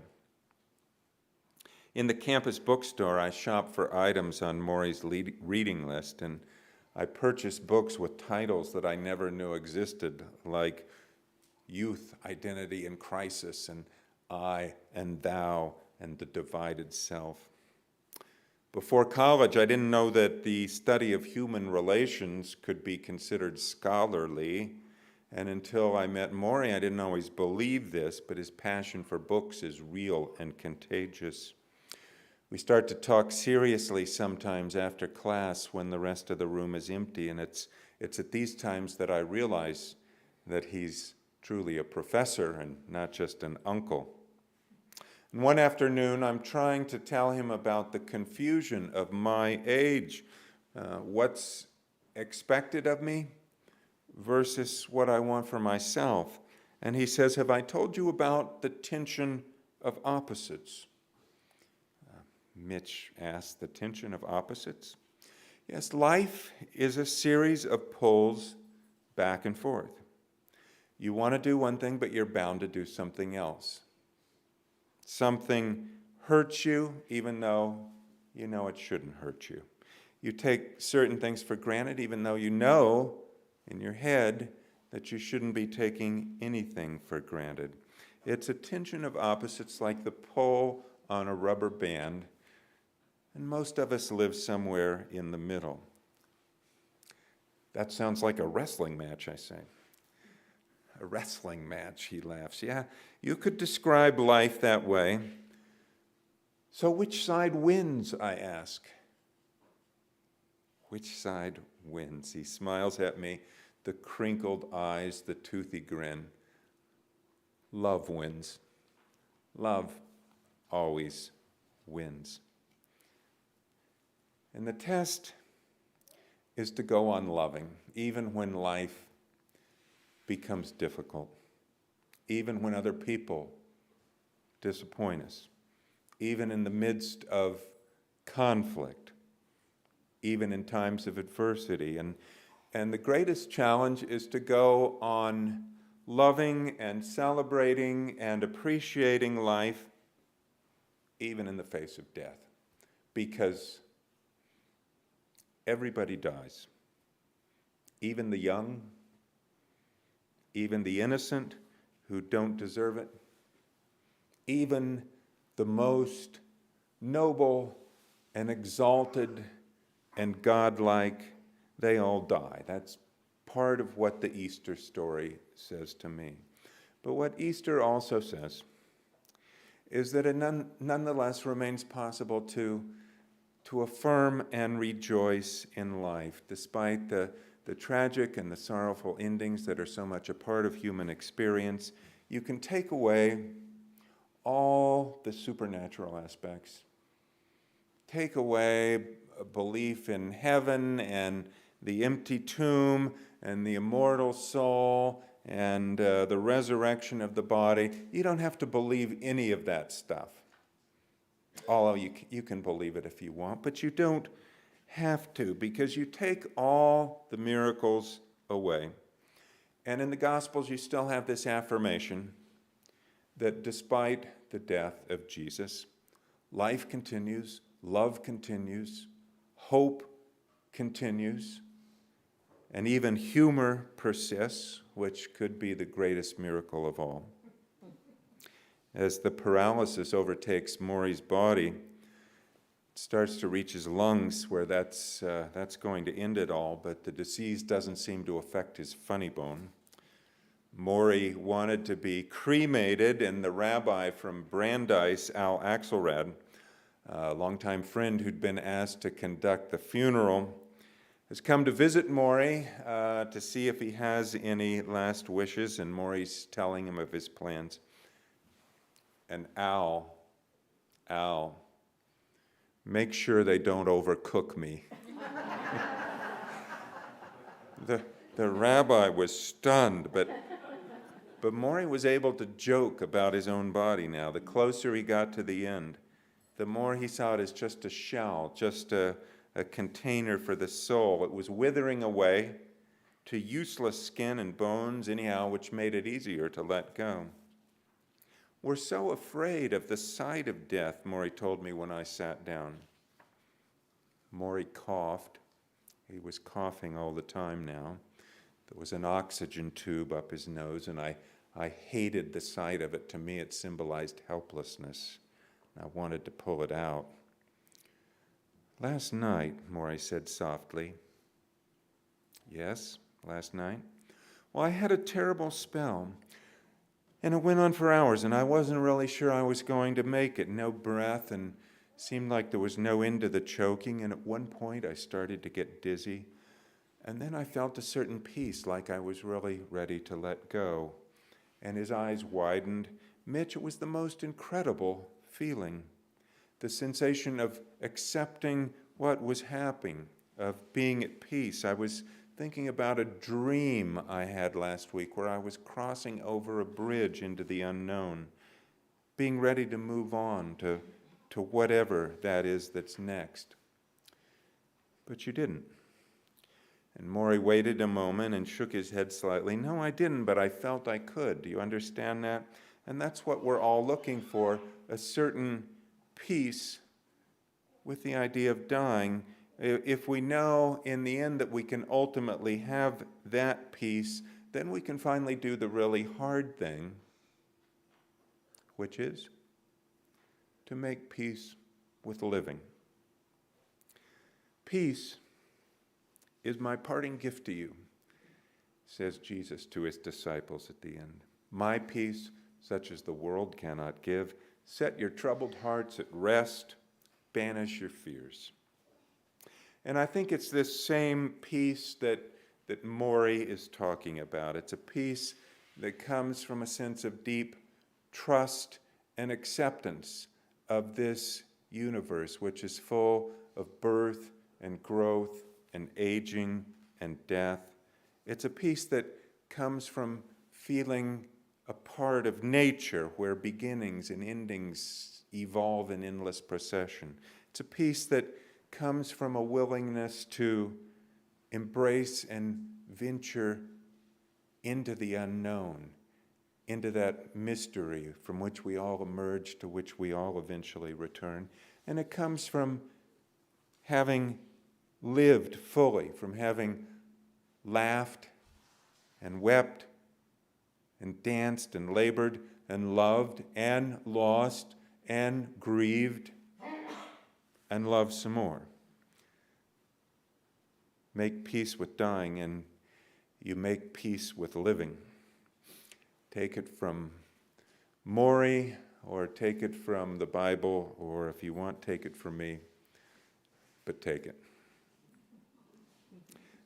In the campus bookstore, I shop for items on Morrie's reading list, and I purchase books with titles that I never knew existed, like Youth, Identity and Crisis, and I and Thou, and The Divided Self. Before college, I didn't know that the study of human relations could be considered scholarly, and until I met Morrie, I didn't always believe this, but his passion for books is real and contagious. We start to talk seriously sometimes after class when the rest of the room is empty, and it's at these times that I realize that he's truly a professor and not just an uncle. And one afternoon, I'm trying to tell him about the confusion of my age, what's expected of me versus what I want for myself. And he says, have I told you about the tension of opposites? Mitch asked, the tension of opposites? Yes, life is a series of pulls back and forth. You want to do one thing, but you're bound to do something else. Something hurts you, even though you know it shouldn't hurt you. You take certain things for granted, even though you know in your head that you shouldn't be taking anything for granted. It's a tension of opposites like the pull on a rubber band, and most of us live somewhere in the middle. That sounds like a wrestling match, I say. A wrestling match, he laughs. Yeah, you could describe life that way. So which side wins, I ask? Which side wins? He smiles at me, the crinkled eyes, the toothy grin. Love wins. Love always wins. And the test is to go on loving, even when life becomes difficult, even when other people disappoint us, even in the midst of conflict, even in times of adversity. And the greatest challenge is to go on loving and celebrating and appreciating life, even in the face of death, because everybody dies. even the young, even the innocent who don't deserve it, even the most noble and exalted and godlike, they all die. That's part of what the Easter story says to me. But what Easter also says is that it nonetheless remains possible to affirm and rejoice in life, despite the tragic and the sorrowful endings that are so much a part of human experience. You can take away all the supernatural aspects. Take away a belief in heaven and the empty tomb and the immortal soul and the resurrection of the body. You don't have to believe any of that stuff. Although you can believe it if you want, but you don't have to, because you take all the miracles away. And in the Gospels, you still have this affirmation that despite the death of Jesus, life continues, love continues, hope continues, and even humor persists, which could be the greatest miracle of all. As the paralysis overtakes Morrie's body, it starts to reach his lungs, where that's going to end it all, but the disease doesn't seem to affect his funny bone. Morrie wanted to be cremated, and the rabbi from Brandeis, Al Axelrad, a longtime friend who'd been asked to conduct the funeral, has come to visit Morrie to see if he has any last wishes, and Morrie's telling him of his plans. And Al, make sure they don't overcook me. The rabbi was stunned, but Morrie was able to joke about his own body now. The closer he got to the end, the more he saw it as just a shell, just a container for the soul. It was withering away to useless skin and bones anyhow, which made it easier to let go. We're so afraid of the sight of death, Morrie told me when I sat down. Morrie coughed. He was coughing all the time now. There was an oxygen tube up his nose, and I hated the sight of it. To me, it symbolized helplessness. I wanted to pull it out. Last night, Morrie said softly. Yes, last night? Well, I had a terrible spell. And it went on for hours, and I wasn't really sure I was going to make it. No breath, and seemed like there was no end to the choking. And at one point, I started to get dizzy. And then I felt a certain peace, like I was really ready to let go. And his eyes widened. Mitch, it was the most incredible feeling. The sensation of accepting what was happening, of being at peace. I was thinking about a dream I had last week where I was crossing over a bridge into the unknown, being ready to move on to whatever that is that's next. But you didn't. And Morrie waited a moment and shook his head slightly. No, I didn't, but I felt I could. Do you understand that? And that's what we're all looking for, a certain peace with the idea of dying. If we know in the end that we can ultimately have that peace, then we can finally do the really hard thing, which is to make peace with living. Peace is my parting gift to you, says Jesus to his disciples at the end. My peace, such as the world cannot give, set your troubled hearts at rest, banish your fears. And I think it's this same peace that Morrie is talking about. It's a peace that comes from a sense of deep trust and acceptance of this universe, which is full of birth and growth and aging and death. It's a peace that comes from feeling a part of nature where beginnings and endings evolve in endless procession. It's a peace that comes from a willingness to embrace and venture into the unknown, into that mystery from which we all emerge, to which we all eventually return. And it comes from having lived fully, from having laughed and wept and danced and labored and loved and lost and grieved and loved some more. Make peace with dying and you make peace with living. Take it from Morrie, or take it from the Bible, or if you want, take it from me, but take it.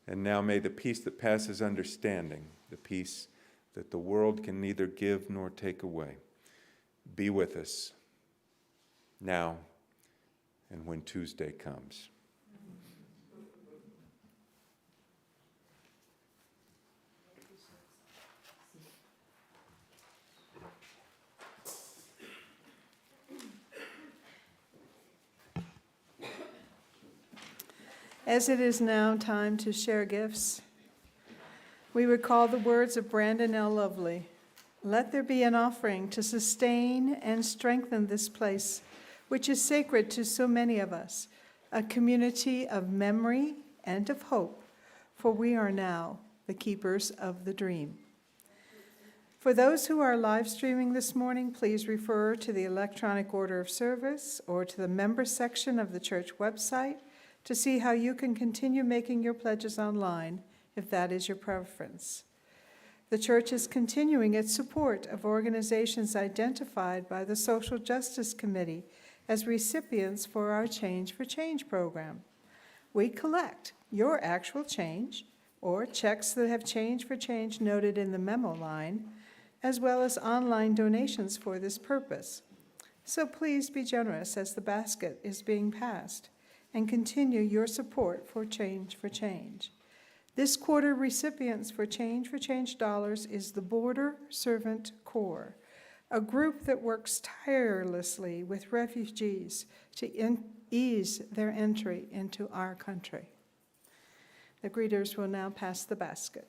And now may the peace that passes understanding, the peace that the world can neither give nor take away, be with us now and when Tuesday comes. As it is now time to share gifts, we recall the words of Brandon L. Lovely. Let there be an offering to sustain and strengthen this place, which is sacred to so many of us, a community of memory and of hope, for we are now the keepers of the dream. For those who are live streaming this morning, please refer to the electronic order of service or to the member section of the church website to see how you can continue making your pledges online if that is your preference. The church is continuing its support of organizations identified by the Social Justice Committee as recipients for our Change for Change program. We collect your actual change or checks that have Change for Change noted in the memo line, as well as online donations for this purpose. So please be generous as the basket is being passed, and continue your support for Change for Change. This quarter, recipients for Change dollars is the Border Servant Corps, a group that works tirelessly with refugees to ease their entry into our country. The greeters will now pass the basket.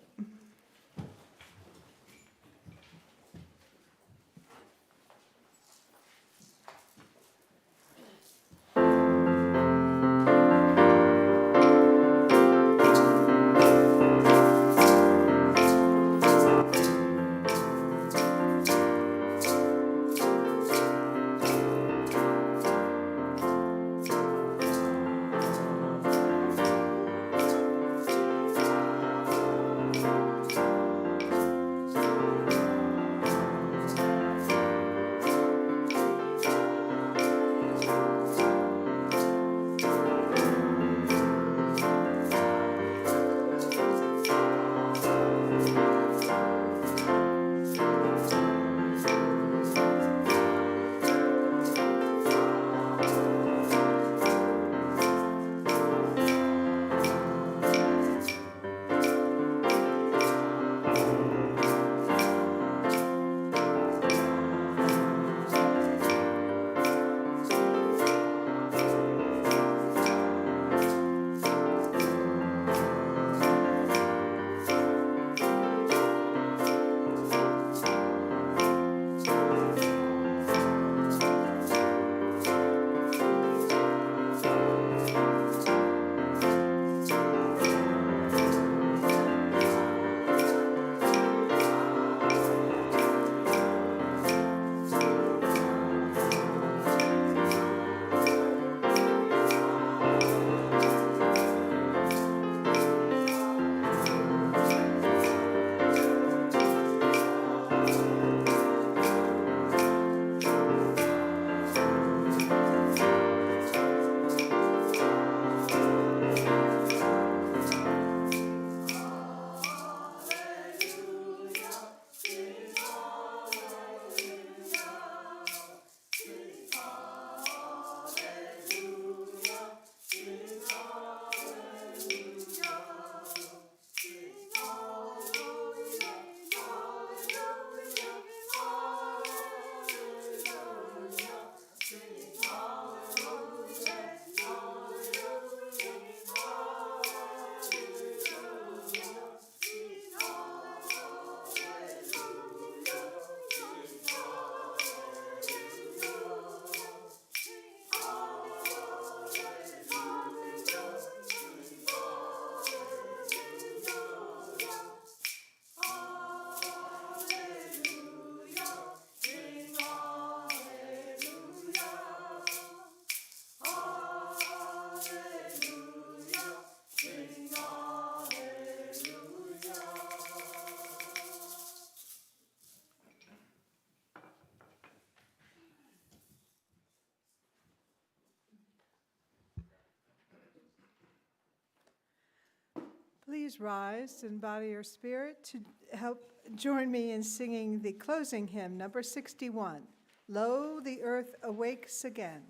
please rise in body or spirit to help join me in singing the closing hymn, number 61, Lo, the Earth Awakes Again.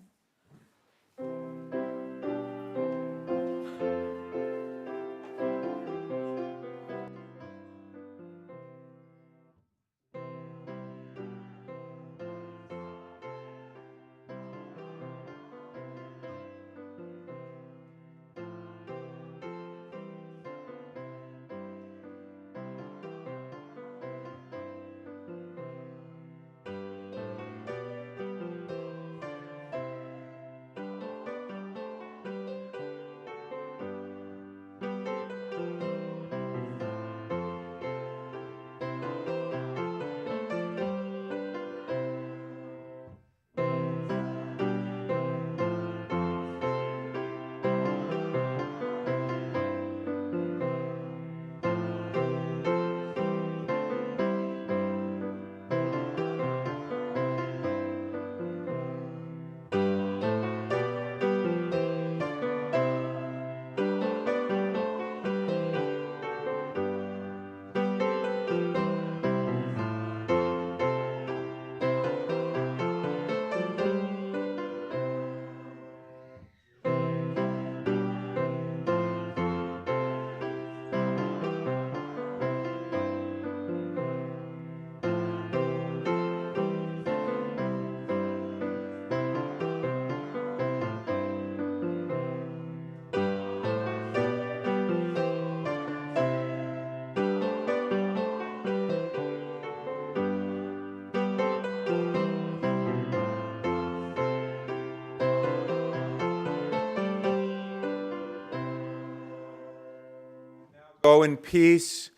Go in peace.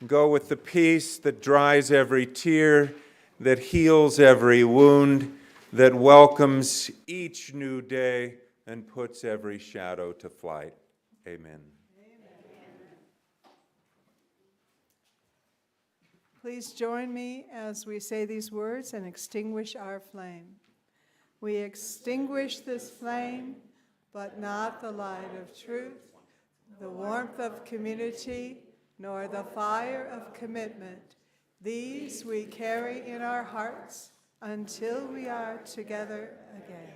Go with the peace that dries every tear, that heals every wound, that welcomes each new day and puts every shadow to flight. Amen. Please join me as we say these words and extinguish our flame. We extinguish this flame, but not the light of truth, the warmth of community, nor the fire of commitment. These we carry in our hearts until we are together again.